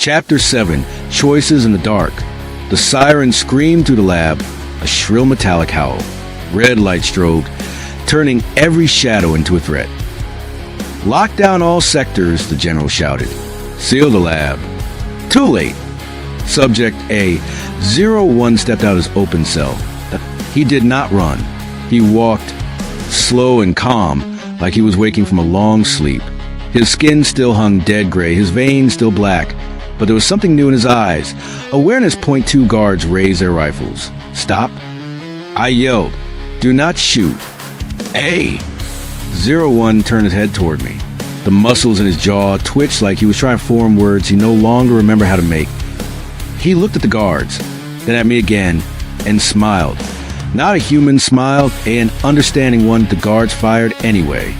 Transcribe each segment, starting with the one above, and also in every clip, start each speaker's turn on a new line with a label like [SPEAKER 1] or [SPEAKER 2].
[SPEAKER 1] Chapter 7. Choices in the Dark. The sirens screamed through the lab, a shrill metallic howl. Red light strobed, turning every shadow into a threat. Lock down all sectors, the general shouted. Seal the lab. Too late. Subject A-01 stepped out of his open cell. He did not run. He walked, slow and calm, like he was waking from a long sleep. His skin still hung dead gray, his veins still black, but there was something new in his eyes. Awareness .2 guards raised their rifles. Stop. I yelled, do not shoot. A-01 turned his head toward me. The muscles in his jaw twitched like he was trying to form words he no longer remembered how to make. He looked at the guards, then at me again, and smiled. Not a human smile, an understanding one the guards fired anyway.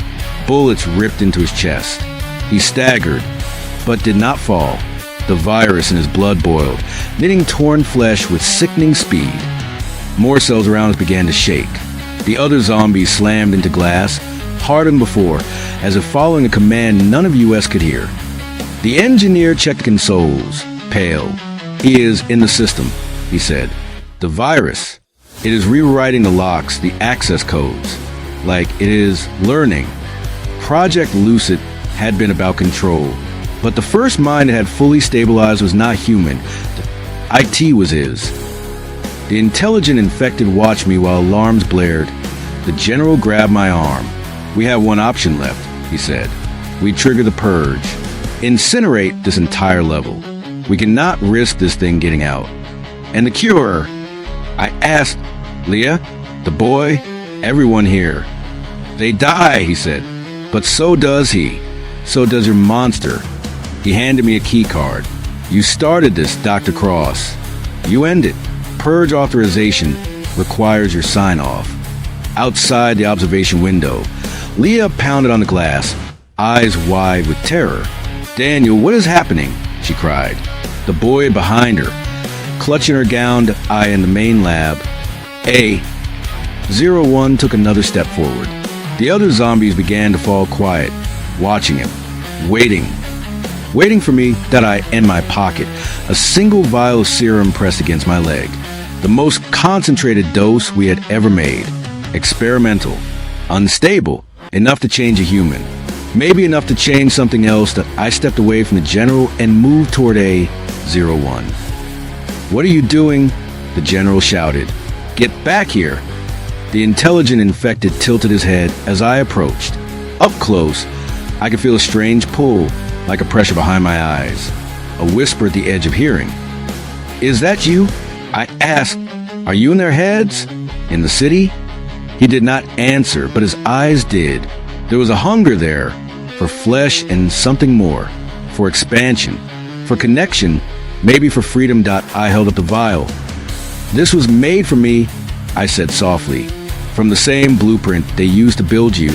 [SPEAKER 1] Bullets ripped into his chest. He staggered, but did not fall. The virus in his blood boiled, knitting torn flesh with sickening speed. More cells around us began to shake. The other zombies slammed into glass, harder than before, as if following a command none of US could hear. The engineer checked the consoles, pale. He is in the system, he said. The virus. It is rewriting the locks, the access codes. Like it is learning. Project Lucid had been about control, but the first mind it had fully stabilized was not human. IT was his. The intelligent infected watched me while alarms blared. The general grabbed my arm. We have one option left, he said. We trigger the purge. Incinerate this entire level. We cannot risk this thing getting out. And the cure? I asked, Leah, the boy, everyone here. They die, he said. But so does he. So does your monster. He handed me a key card. You started this, Dr. Cross. You end it. Purge authorization requires your sign-off. Outside the observation window, Leah pounded on the glass, eyes wide with terror. Daniel, what is happening? She cried. The boy behind her, clutching her gown, I in the main lab. A-01 took another step forward. The other zombies began to fall quiet, watching him, waiting for me that I in my pocket, a single vial of serum pressed against my leg. The most concentrated dose we had ever made. Experimental, unstable, enough to change a human. Maybe enough to change something else. That I stepped away from the general and moved toward A-01. What are you doing? The general shouted. Get back here. The intelligent infected tilted his head as I approached. Up close, I could feel a strange pull, like a pressure behind my eyes. A whisper at the edge of hearing. Is that you? I asked. Are you in their heads? In the city? He did not answer, but his eyes did. There was a hunger there, for flesh and something more, for expansion, for connection, maybe for freedom. I held up the vial. This was made for me, I said softly, from the same blueprint they used to build you.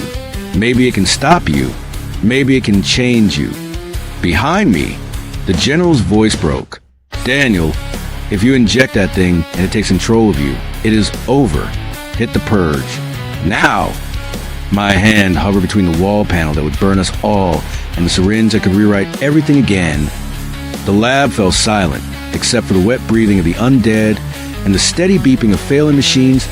[SPEAKER 1] Maybe it can stop you. Maybe it can change you. Behind me, the general's voice broke. Daniel, if you inject that thing and it takes control of you, it is over. Hit the purge. Now! My hand hovered between the wall panel that would burn us all and the syringe that could rewrite everything again. The lab fell silent, except for the wet breathing of the undead and the steady beeping of failing machines.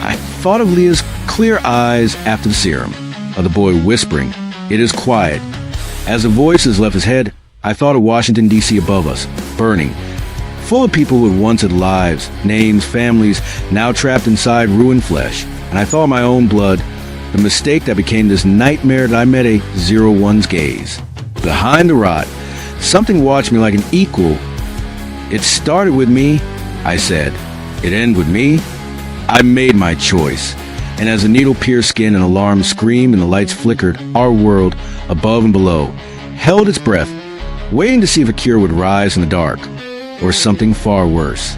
[SPEAKER 1] I thought of Leah's clear eyes after the serum, of the boy whispering, "It is quiet." As the voices left his head, I thought of Washington, D.C. above us, burning, full of people who had once had lives, names, families, now trapped inside ruined flesh. And I thought of my own blood, the mistake that became this nightmare that I met A-01's gaze. Behind the rot, something watched me like an equal. It started with me, I said. It ended with me. I made my choice. And as the needle pierced skin and alarms screamed and the lights flickered, our world, above and below, held its breath, waiting to see if a cure would rise in the dark, or something far worse.